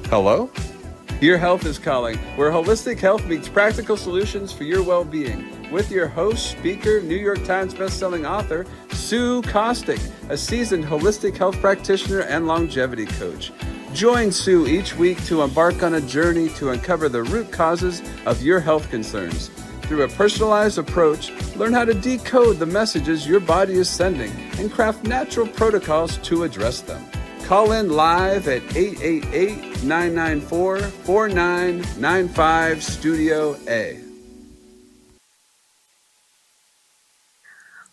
Hello? Your Health is Calling, where holistic health meets practical solutions for your well-being. With your host, speaker, New York Times bestselling author, Sue Kostick, a seasoned holistic health practitioner and longevity coach. Join Sue each week to embark on a journey to uncover the root causes of your health concerns. Through a personalized approach, learn how to decode the messages your body is sending and craft natural protocols to address them. Call in live at 888-994-4995 Studio A.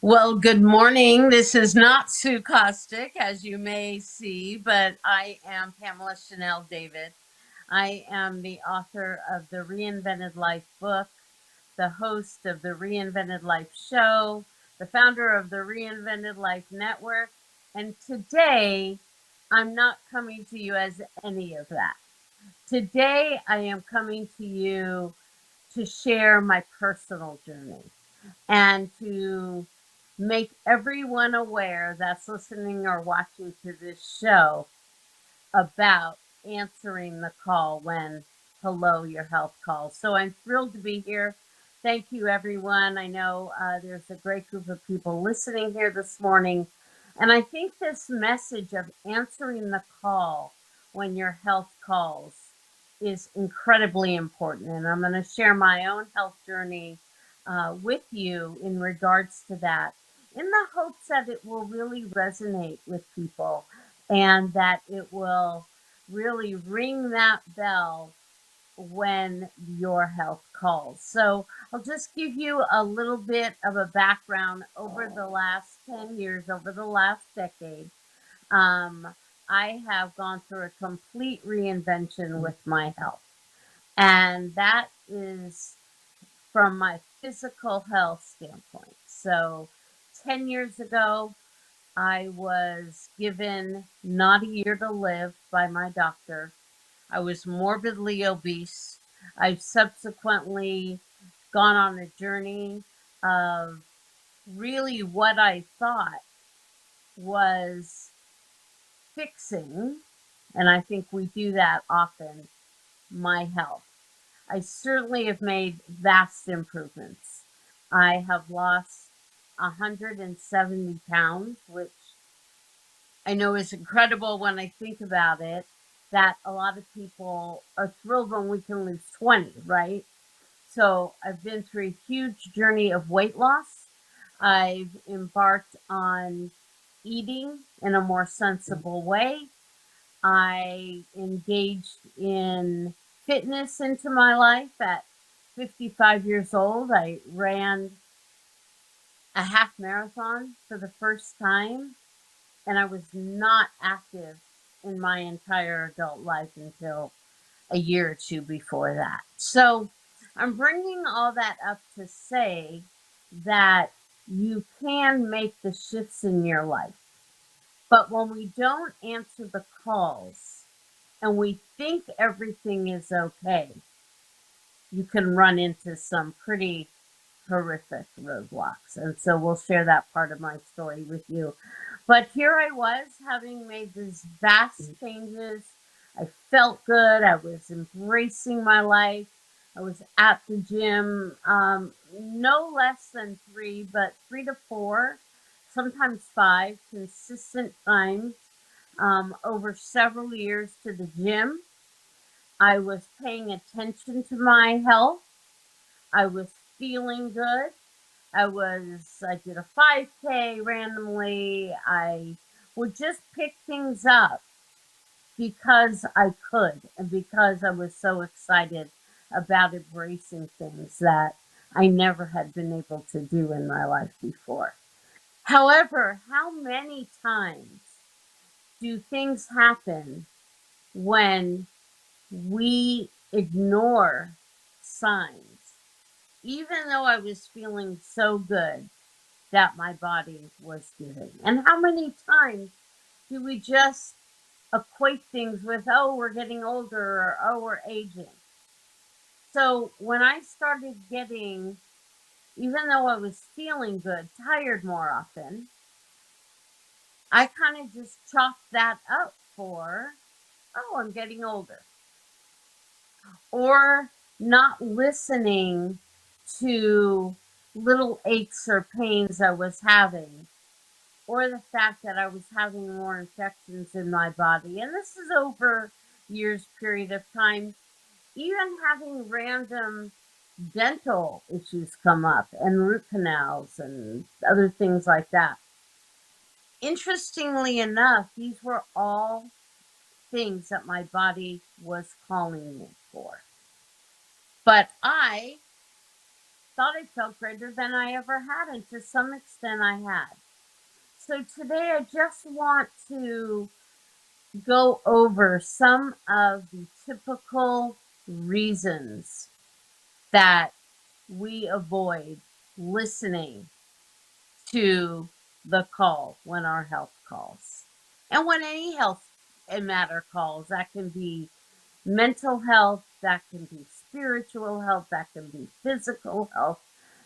Well, good morning. This is not Sue Kostick, as you may see, but I am Pamela Chanel David. I am the author of the Reinvented Life book, the host of the Reinvented Life show, the founder of the Reinvented Life network, and today I'm not coming to you as any of that. Today I am coming to you to share my personal journey and to make everyone aware that's listening or watching to this show about answering the call when hello, your health calls. So I'm thrilled to be here. Thank you, everyone. I know there's a great group of people listening here this morning. And I think this message of answering the call when your health calls is incredibly important. And I'm going to share my own health journey with you in regards to that, in the hopes that it will really resonate with people and that it will really ring that bell when your health calls. So I'll just give you a little bit of a background over the last 10 years, over the last decade. Um, I have gone through a complete reinvention with my health. And that is from my physical health standpoint. So 10 years ago, I was given not a year to live by my doctor. I was morbidly obese. I've subsequently gone on a journey of really what I thought was fixing, and I think we do that often, my health. I certainly have made vast improvements. I have lost 170 pounds, which I know is incredible when I think about it, that a lot of people are thrilled when we can lose 20, right? So I've been through a huge journey of weight loss. I've embarked on eating in a more sensible way. I engaged in fitness into my life at 55 years old. I ran a half marathon for the first time, and I was not active in my entire adult life until a year or two before that. So I'm bringing all that up to say that you can make the shifts in your life. But when we don't answer the calls and we think everything is okay, you can run into some pretty horrific roadblocks. And so we'll share that part of my story with you. But here I was, having made these vast changes. I felt good. I was embracing my life. I was at the gym, no less than three, but 3 to 4, sometimes 5 consistent times over several years to the gym. I was paying attention to my health. I was feeling good. I did a 5K randomly. I would just pick things up because I could and because I was so excited about embracing things that I never had been able to do in my life before. However, how many times do things happen when we ignore signs? Even though I was feeling so good that my body was giving. And how many times do we just equate things with, oh, we're getting older, or oh, we're aging? So when I started getting, even though I was feeling good, tired more often, I kind of just chalked that up for, oh, I'm getting older. or not listening to little aches or pains I was having, or the fact that I was having more infections in my body. And this is over years period of time. Even having random dental issues come up and root canals and other things like that. Interestingly enough, these were all things that my body was calling me for. But I thought I felt greater than I ever had, and to some extent I had. So today I just want to go over some of the typical reasons that we avoid listening to the call when our health calls. And when any health matter calls, that can be mental health, that can be spiritual health, that can be physical health.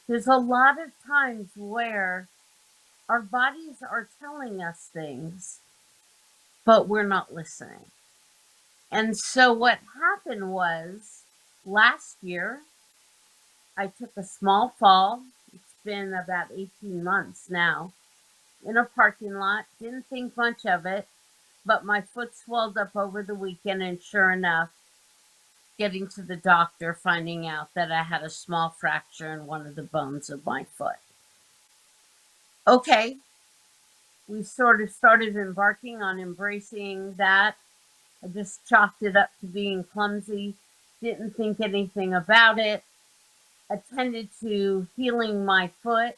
There's a lot of times where our bodies are telling us things, but we're not listening. And so what happened was last year, I took a small fall. It's been about 18 months now in a parking lot. Didn't think much of it, but my foot swelled up over the weekend, and sure enough, getting to the doctor, finding out that I had a small fracture in one of the bones of my foot. Okay, we sort of started embarking on embracing that. I just chalked it up to being clumsy, didn't think anything about it, attended to healing my foot.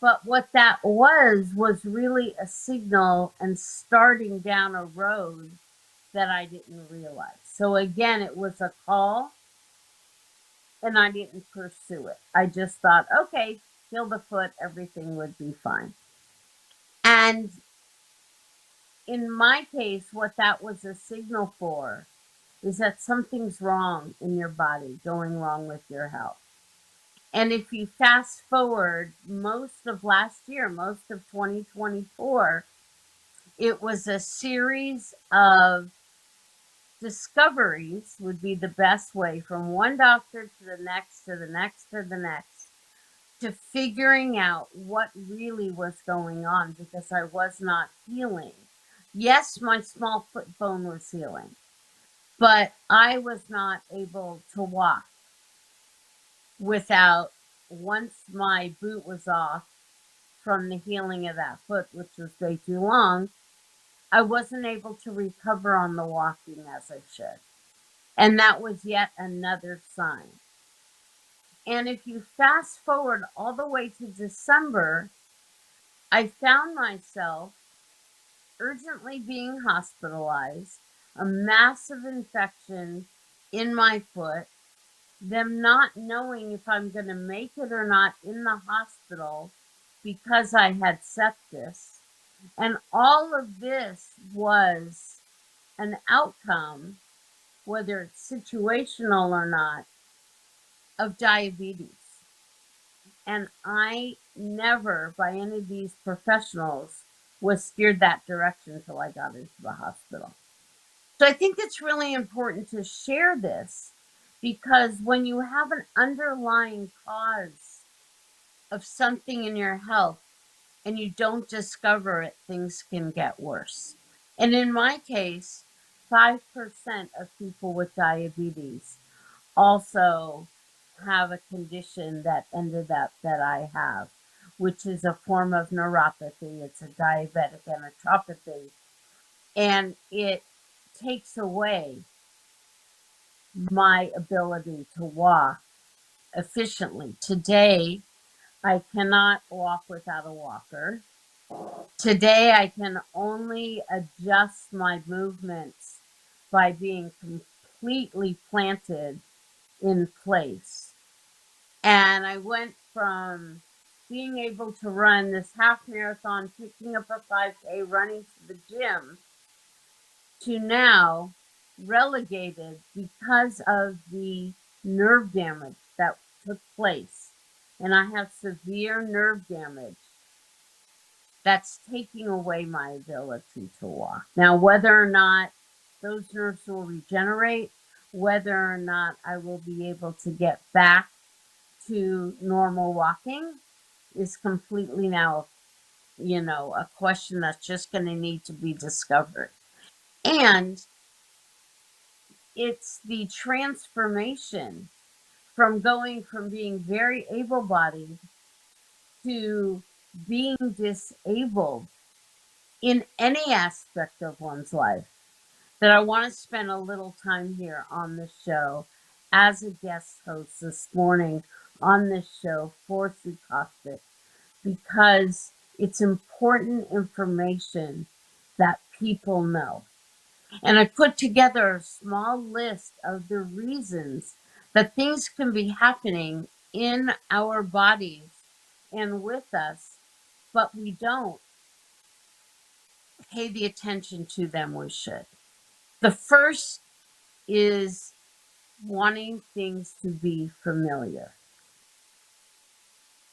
But what that was really a signal and starting down a road that I didn't realize. So again, it was a call and I didn't pursue it. I just thought, okay, heal the foot, everything would be fine. And in my case, what that was a signal for is that something's wrong in your body, going wrong with your health. And if you fast forward most of last year, most of 2024, it was a series of discoveries, would be the best way, from one doctor to the next, to the next, to the next, to figuring out what really was going on because I was not healing. Yes, my small foot bone was healing, but I was not able to walk without, once my boot was off from the healing of that foot, which was way too long, I wasn't able to recover on the walking as I should. And that was yet another sign. And if you fast forward all the way to December, I found myself urgently being hospitalized, a massive infection in my foot, them not knowing if I'm going to make it or not in the hospital because I had sepsis. And all of this was an outcome, whether it's situational or not, of diabetes. And I never, by any of these professionals, was steered that direction until I got into the hospital. So I think it's really important to share this because when you have an underlying cause of something in your health and you don't discover it, things can get worse. And in my case, 5% of people with diabetes also have a condition that ended up that I have, which is a form of neuropathy. It's a diabetic enteropathy, and it takes away my ability to walk efficiently. Today, I cannot walk without a walker. Today, I can only adjust my movements by being completely planted in place. And I went from being able to run this half marathon, picking up a 5K, running to the gym, to now relegated because of the nerve damage that took place. And I have severe nerve damage that's taking away my ability to walk. Now, whether or not those nerves will regenerate, whether or not I will be able to get back to normal walking is completely now, a question that's just going to need to be discovered. And it's the transformation from going from being very able bodied to being disabled in any aspect of one's life that I want to spend a little time here on the show as a guest host this morning on this show for Sue Costick, because it's important information that people know. And I put together a small list of the reasons that things can be happening in our bodies and with us, but we don't pay the attention to them we should. The first is wanting things to be familiar.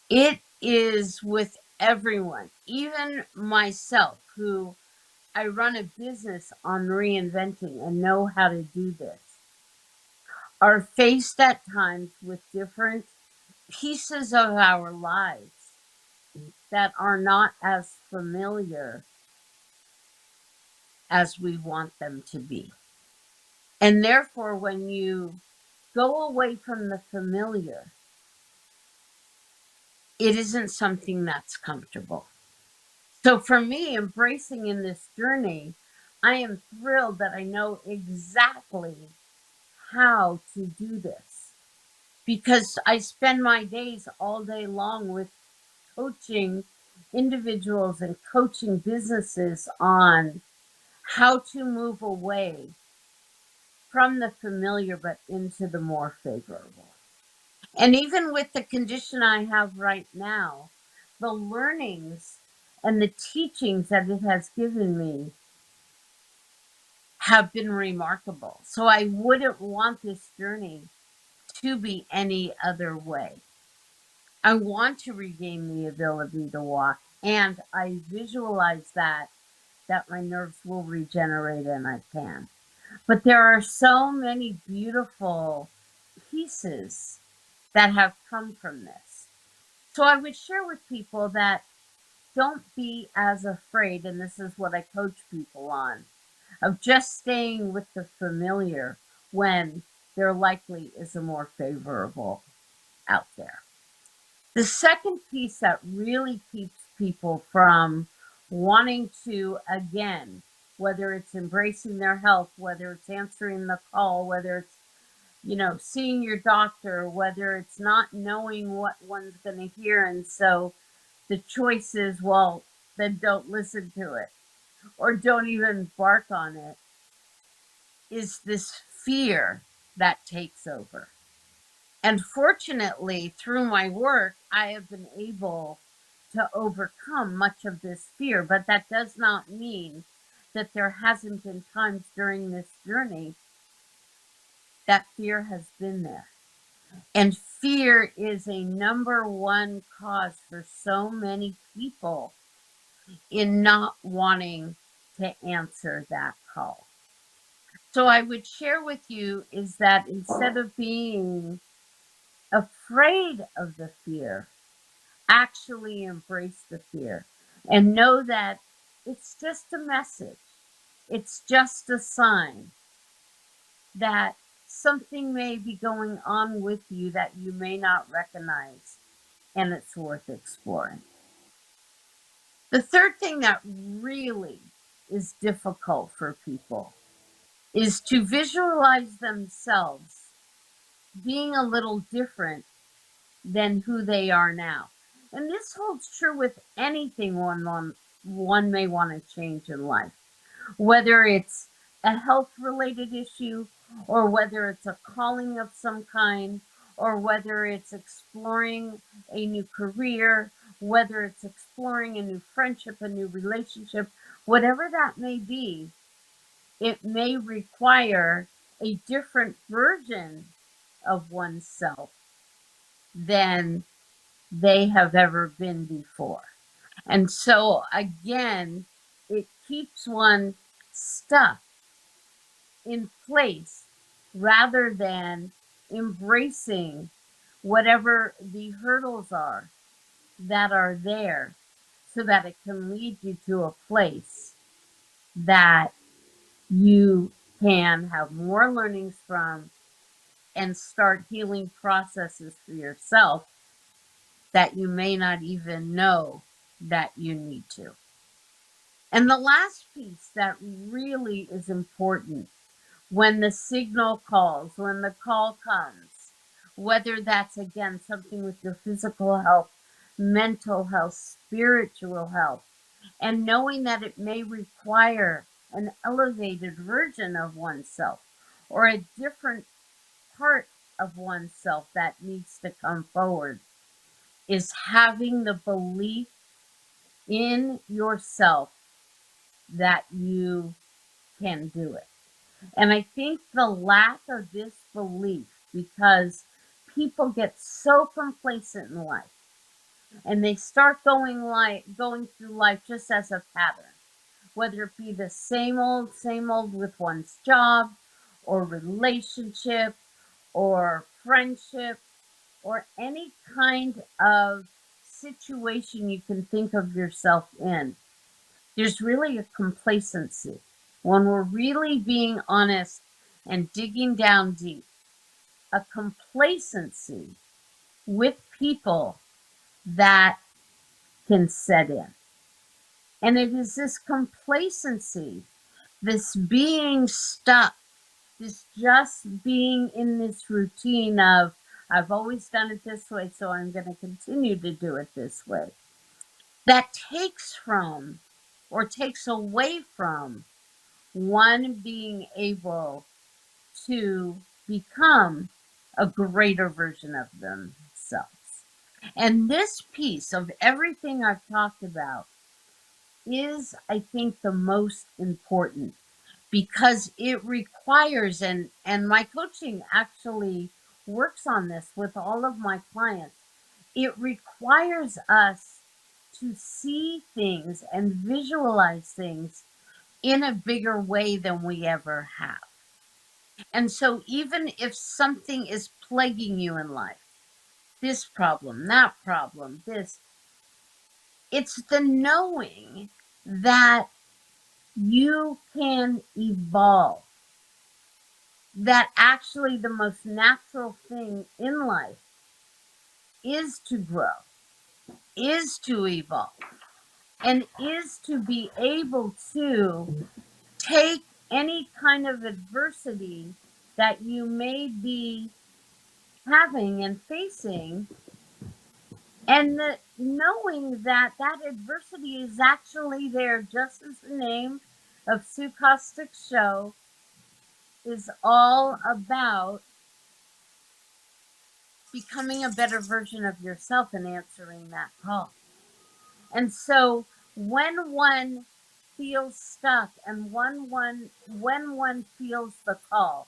It is with everyone, even myself, who I run a business on reinventing and know how to do this, are faced at times with different pieces of our lives that are not as familiar as we want them to be. And therefore, when you go away from the familiar, it isn't something that's comfortable. So for me, embracing in this journey, I am thrilled that I know exactly how to do this, because I spend my days all day long with coaching individuals and coaching businesses on how to move away from the familiar but into the more favorable. And even with the condition I have right now, the learnings and the teachings that it has given me have been remarkable. So I wouldn't want this journey to be any other way. I want to regain the ability to walk, and I visualize that my nerves will regenerate and I can. But there are so many beautiful pieces that have come from this. So I would share with people that don't be as afraid, and this is what I coach people on, of just staying with the familiar when there likely is a more favorable out there. The second piece that really keeps people from wanting to, again, whether it's embracing their health, whether it's answering the call, whether it's, seeing your doctor, whether it's not knowing what one's going to hear. And so the choice is, well, then don't listen to it or don't even bark on it, is this fear that takes over. And fortunately, through my work, I have been able to overcome much of this fear, but that does not mean that there hasn't been times during this journey that fear has been there. And fear is a number one cause for so many people in not wanting to answer that call. So I would share with you is that instead of being afraid of the fear, actually embrace the fear and know that it's just a message. It's just a sign that something may be going on with you that you may not recognize, and it's worth exploring. The third thing that really is difficult for people is to visualize themselves being a little different than who they are now. And this holds true with anything one may want to change in life, whether it's a health related issue, or whether it's a calling of some kind, or whether it's exploring a new career, whether it's exploring a new friendship, a new relationship, whatever that may be, it may require a different version of oneself than they have ever been before. And so, again, it keeps one stuck in place rather than embracing whatever the hurdles are that are there so that it can lead you to a place that you can have more learnings from and start healing processes for yourself that you may not even know that you need to. And the last piece that really is important when the signal calls, when the call comes, whether that's again something with your physical health, mental health, spiritual health, and knowing that it may require an elevated version of oneself or a different part of oneself that needs to come forward, is having the belief in yourself that you can do it. And I think the lack of this belief, because people get so complacent in life and they start going through life just as a pattern, whether it be the same old with one's job or relationship or friendship or any kind of situation you can think of yourself in. There's really a complacency. When we're really being honest and digging down deep, a complacency with people that can set in. And it is this complacency, this being stuck, this just being in this routine of, I've always done it this way, so I'm going to continue to do it this way, that takes from or takes away from one being able to become a greater version of themselves. And this piece of everything I've talked about is, I think, the most important because it requires, and my coaching actually works on this with all of my clients, it requires us to see things and visualize things in a bigger way than we ever have. And so, even if something is plaguing you in life, this problem, that problem, this, it's the knowing that you can evolve. That actually the most natural thing in life is to grow, is to evolve, and is to be able to take any kind of adversity that you may be having and facing, and knowing that that adversity is actually there, just as the name of Sue Caustic's show is all about, becoming a better version of yourself and answering that call. And so when one feels stuck and when one feels the call,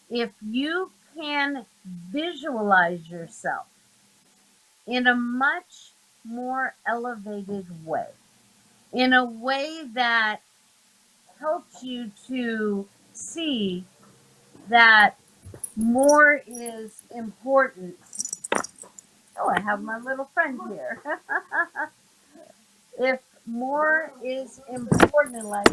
if you can visualize yourself in a much more elevated way, in a way that helps you to see that more is important. Oh, I have my little friend here. If more is important in life,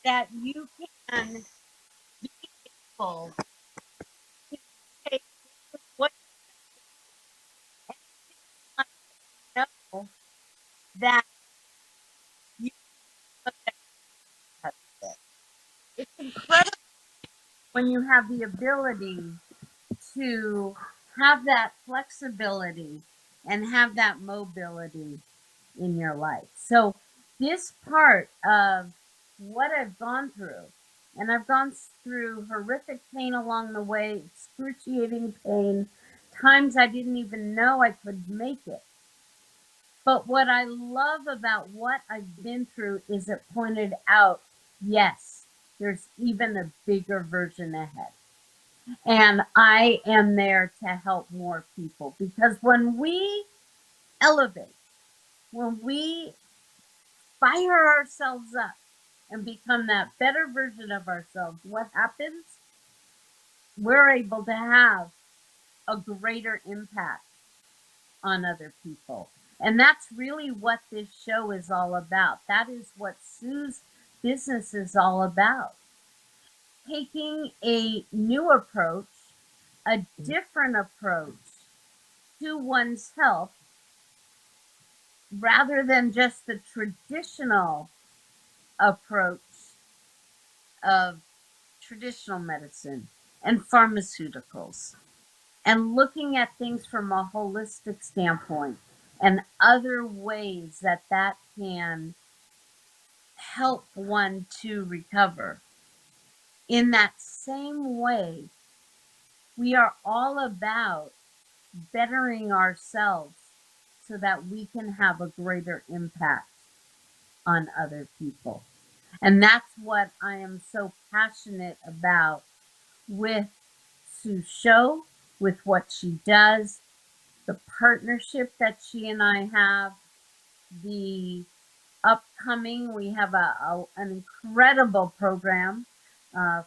that you can be able to take what you know that you have it. It's incredible when you have the ability to have that flexibility and have that mobility in your life. So this part of what I've gone through, and I've gone through horrific pain along the way, excruciating pain, times I didn't even know I could make it. But what I love about what I've been through is it pointed out, yes, there's even a bigger version ahead. And I am there to help more people, because when we elevate, when we fire ourselves up, and become that better version of ourselves, what happens? We're able to have a greater impact on other people. And that's really what this show is all about. That is what Sue's business is all about. Taking a new approach, a different approach to one's health, rather than just the traditional approach of traditional medicine and pharmaceuticals, and looking at things from a holistic standpoint and other ways that that can help one to recover. In that same way, we are all about bettering ourselves so that we can have a greater impact on other people. And that's what I am so passionate about with Sue's show, with what she does, the partnership that she and I have, the upcoming, we have an incredible program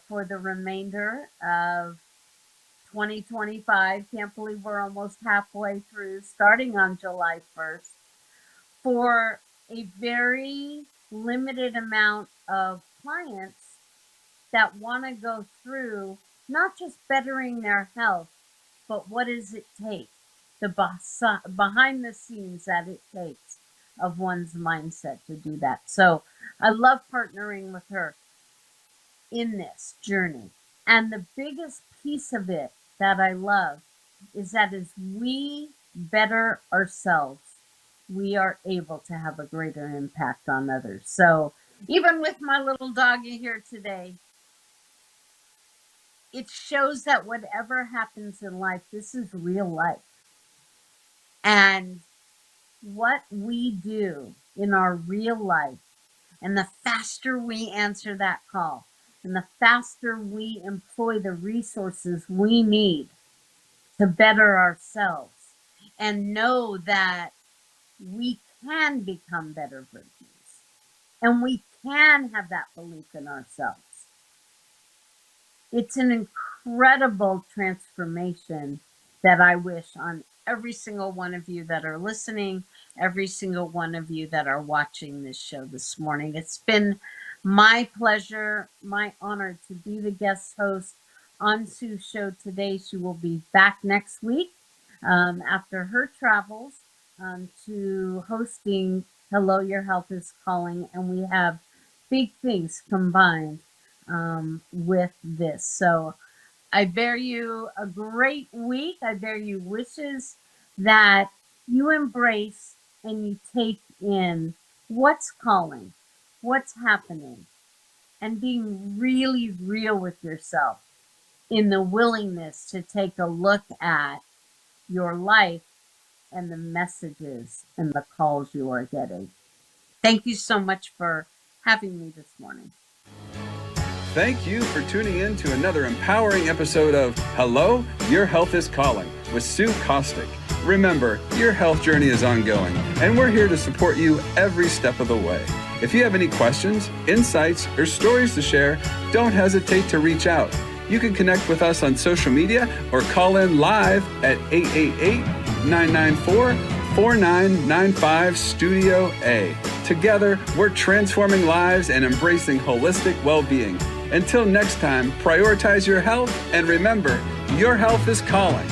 for the remainder of 2025. Can't believe we're almost halfway through, starting on July 1st, for a very limited amount of clients that want to go through not just bettering their health, but what does it take? The behind the scenes that it takes of one's mindset to do that. So I love partnering with her in this journey. And the biggest piece of it that I love is that as we better ourselves, we are able to have a greater impact on others. So even with my little doggy here today, it shows that whatever happens in life, this is real life. And what we do in our real life, and the faster we answer that call, and the faster we employ the resources we need to better ourselves and know that we can become better versions and we can have that belief in ourselves. It's an incredible transformation that I wish on every single one of you that are listening, every single one of you that are watching this show this morning. It's been my pleasure, my honor to be the guest host on Sue's show today. She will be back next week after her travels to hosting Hello, Your Health is Calling, and we have big things combined with this. So I bear you a great week. I bear you wishes that you embrace and you take in what's calling, what's happening, and being really real with yourself in the willingness to take a look at your life and the messages and the calls you are getting. Thank you so much for having me this morning. Thank you for tuning in to another empowering episode of Hello, Your Health is Calling with Sue Kostick. Remember, your health journey is ongoing, and we're here to support you every step of the way. If you have any questions, insights, or stories to share, don't hesitate to reach out. You can connect with us on social media or call in live at 888-994-4995 Studio A. Together, we're transforming lives and embracing holistic well-being. Until next time, prioritize your health and remember, your health is calling.